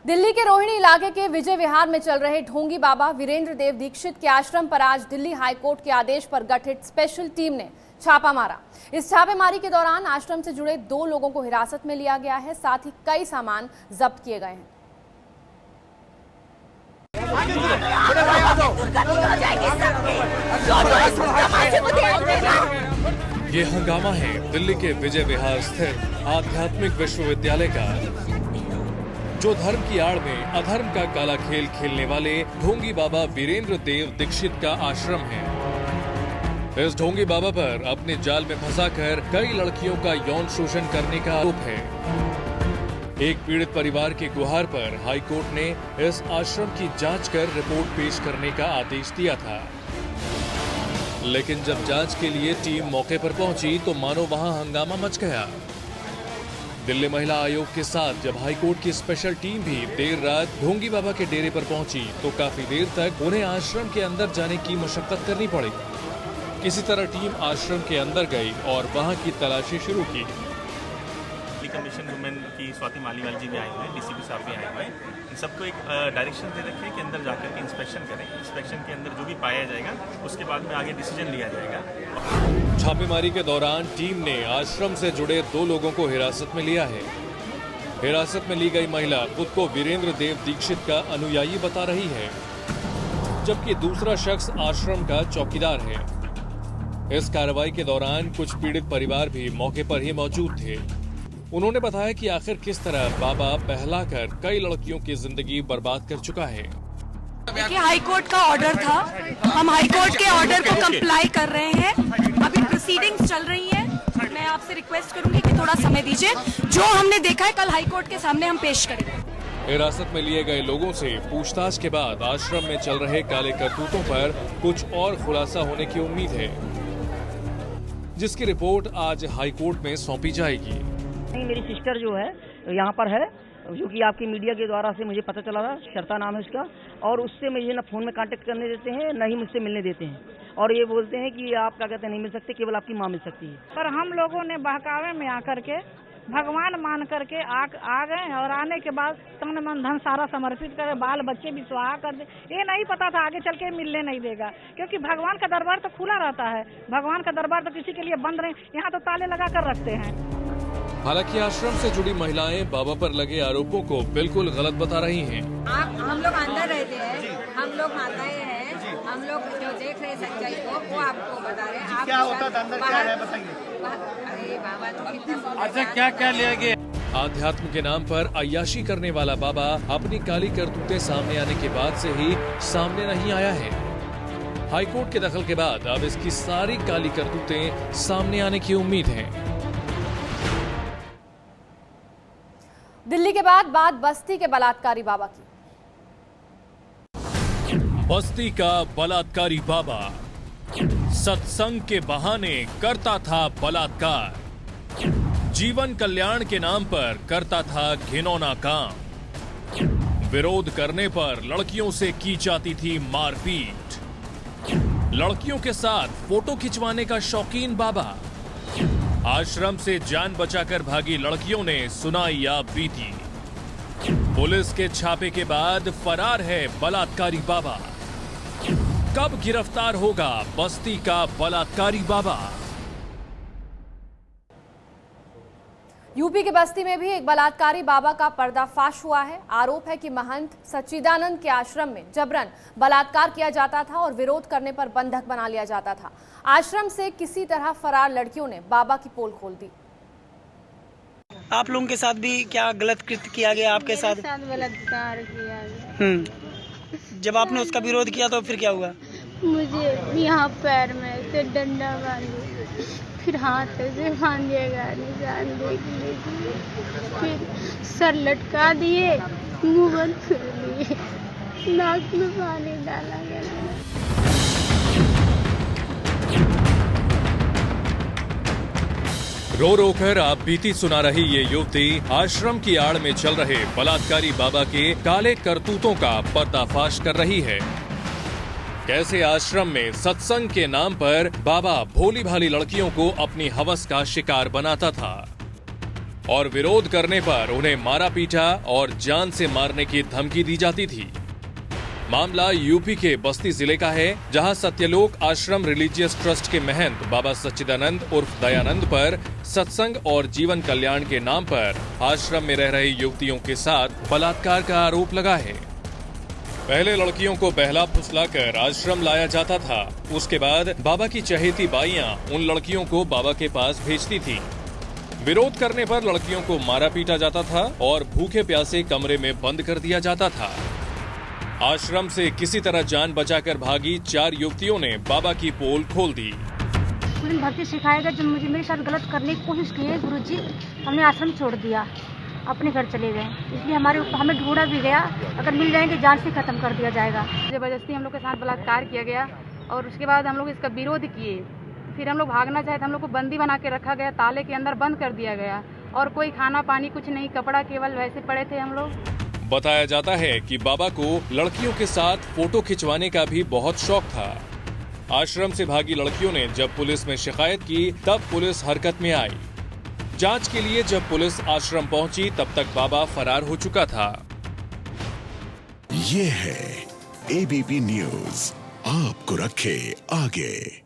दिल्ली के रोहिणी इलाके के विजय विहार में चल रहे ढोंगी बाबा वीरेंद्र देव दीक्षित के आश्रम पर आज दिल्ली हाईकोर्ट के आदेश पर गठित स्पेशल टीम ने छापा मारा। इस छापेमारी के दौरान आश्रम से जुड़े 2 लोगों को हिरासत में लिया गया है, साथ ही कई सामान जब्त किए गए हैं। ये हंगामा है दिल्ली के विजय विहार स्थित आध्यात्मिक विश्वविद्यालय का, जो धर्म की आड़ में अधर्म का काला खेल खेलने वाले ढोंगी बाबा वीरेंद्र देव दीक्षित का आश्रम है। इस ढोंगी बाबा पर अपने जाल में फंसाकर कई लड़कियों का यौन शोषण करने का आरोप है। एक पीड़ित परिवार की गुहार पर हाईकोर्ट ने इस आश्रम की जांच कर रिपोर्ट पेश करने का आदेश दिया था, लेकिन जब जांच के लिए टीम मौके पर पहुंची तो मानो वहां हंगामा मच गया। दिल्ली महिला आयोग के साथ जब हाईकोर्ट की स्पेशल टीम भी देर रात ढोंगी बाबा के डेरे पर पहुंची तो काफी देर तक उन्हें आश्रम के अंदर जाने की मशक्कत करनी पड़ी। किसी तरह टीम आश्रम के अंदर गई और वहां की तलाशी शुरू की। कमीशन वुमेन की स्वाति मालीवाल जी भी आए हुए हैं, डीसीपी साहब भी आए हुए हैं। इन सबको एक डायरेक्शन दे रखे हैं कि अंदर जाकर के इंस्पेक्शन करें। इंस्पेक्शन के अंदर जो भी पाया जाएगा उसके बाद में आगे डिसीजन लिया जाएगा। छापेमारी के दौरान टीम ने आश्रम से जुड़े 2 लोगों को हिरासत में लिया है। हिरासत में ली गई महिला खुद को वीरेंद्र देव दीक्षित का अनुयायी बता रही है, जबकि दूसरा शख्स आश्रम का चौकीदार है। इस कार्रवाई के दौरान कुछ पीड़ित परिवार भी मौके पर ही मौजूद थे। उन्होंने बताया कि आखिर किस तरह बाबा बहलाकर कई लड़कियों की जिंदगी बर्बाद कर चुका है। देखिए, हाईकोर्ट का ऑर्डर था, हम हाईकोर्ट के ऑर्डर को कंप्लाई कर रहे हैं। अभी प्रोसीडिंग्स चल रही हैं। मैं आपसे रिक्वेस्ट करूंगी कि थोड़ा समय दीजिए। जो हमने देखा है कल हाईकोर्ट के सामने हम पेश करेंगे। हिरासत में लिए गए लोगों से पूछताछ के बाद आश्रम में चल रहे काले करतूतों पर कुछ और खुलासा होने की उम्मीद है, जिसकी रिपोर्ट आज हाईकोर्ट में सौंपी जाएगी। मेरी सिस्टर जो है यहाँ पर है, जो कि आपकी मीडिया के द्वारा से मुझे पता चला था, शर्ता नाम है उसका, और उससे मुझे ना फोन में कांटेक्ट करने देते हैं, न ही मुझसे मिलने देते हैं, और ये बोलते हैं कि आप क्या कहते हैं नहीं मिल सकते, केवल आपकी माँ मिल सकती है। पर हम लोगों ने बहकावे में आकर के भगवान मान करके आ गए, और आने के बाद तन मन धन सारा समर्पित करे, बाल बच्चे भी सुहा कर दे। ये नहीं पता था आगे चल के मिलने नहीं देगा, क्योंकि भगवान का दरबार तो खुला रहता है। भगवान का दरबार तो किसी के लिए बंद नहीं, यहाँ तो ताले लगा कर रखते हैं। हालांकि आश्रम से जुड़ी महिलाएं बाबा पर लगे आरोपों को बिल्कुल गलत बता रही हैं। हम लोग अंदर रहते हैं, हम लोग माताएं हैं, हम लोग जो देख रहे सच्चाई को वो आपको बता रहे हैं। क्या होता था अंदर, क्या है बताइए। अरे बाबा तो कितना अच्छा, क्या क्या लिया गया। आध्यात्म के नाम पर अय्याशी करने वाला बाबा अपनी काली करतूतें सामने आने के बाद से ही सामने नहीं आया है। हाईकोर्ट के दखल के बाद अब इसकी सारी काली करतूतें सामने आने की उम्मीद है। दिल्ली के बाद बात बस्ती के बलात्कारी बाबा की। बस्ती का बलात्कारी बाबा सत्संग के बहाने करता था बलात्कार, जीवन कल्याण के नाम पर करता था घिनौना काम, विरोध करने पर लड़कियों से की जाती थी मारपीट, लड़कियों के साथ फोटो खिंचवाने का शौकीन बाबा। आश्रम से जान बचाकर भागी लड़कियों ने सुनाई आप बीती। पुलिस के छापे के बाद फरार है बलात्कारी बाबा। कब गिरफ्तार होगा बस्ती का बलात्कारी बाबा? यूपी के बस्ती में भी एक बलात्कारी बाबा का पर्दाफाश हुआ है। आरोप है कि महंत सच्चिदानंद के आश्रम में जबरन बलात्कार किया जाता था और विरोध करने पर बंधक बना लिया जाता था। आश्रम से किसी तरह फरार लड़कियों ने बाबा की पोल खोल दी। आप लोगों के साथ भी क्या गलत कृत्य किया गया? आपके साथ बलात्कार किया गया। जब आपने उसका विरोध किया तो फिर क्या हुआ? मुझे यहाँ पैर में से डंडा बांधे, फिर हाथ से बांधिएगा निशान देख लीजिए, फिर सर लटका दिए, मुंह बंद कर दिए, नाक में पानी डाला गया। रो रो कर आप बीती सुना रही ये युवती आश्रम की आड़ में चल रहे बलात्कारी बाबा के काले करतूतों का पर्दाफाश कर रही है। कैसे आश्रम में सत्संग के नाम पर बाबा भोली भाली लड़कियों को अपनी हवस का शिकार बनाता था। और विरोध करने पर उन्हें मारा पीटा और जान से मारने की धमकी दी जाती थी। मामला यूपी के बस्ती जिले का है, जहां सत्यलोक आश्रम रिलीजियस ट्रस्ट के महंत बाबा सच्चिदानंद उर्फ दयानंद पर सत्संग और जीवन कल्याण के नाम पर आश्रम में रह रही युवतियों के साथ बलात्कार का आरोप लगा है। पहले लड़कियों को बहला फुसलाकर आश्रम लाया जाता था, उसके बाद बाबा की चहेती बाइयां उन लड़कियों को बाबा के पास भेजती थी। विरोध करने पर लड़कियों को मारा पीटा जाता था और भूखे प्यासे कमरे में बंद कर दिया जाता था। आश्रम से किसी तरह जान बचाकर भागी 4 युवतियों ने बाबा की पोल खोल दी। मुझे भक्ति सिखाएगा, जो मुझे मेरे साथ गलत करने की कोशिश की है गुरुजी, हमने आश्रम छोड़ दिया, अपने घर चले गए। इसलिए हमें ढूंढा भी गया, अगर मिल जाएंगे जान से खत्म कर दिया जाएगा। जबरदस्ती हम लोग के साथ बलात्कार किया गया और उसके बाद हम लोग इसका विरोध किए। फिर हम लोग भागना चाहे तो हम लोग को बंदी बना के रखा गया, ताले के अंदर बंद कर दिया गया और कोई खाना पानी कुछ नहीं, कपड़ा केवल वैसे पड़े थे हम लोग। बताया जाता है कि बाबा को लड़कियों के साथ फोटो खिंचवाने का भी बहुत शौक था। आश्रम से भागी लड़कियों ने जब पुलिस में शिकायत की, तब पुलिस हरकत में आई। जांच के लिए जब पुलिस आश्रम पहुंची, तब तक बाबा फरार हो चुका था। ये है एबीपी न्यूज, आपको रखे आगे।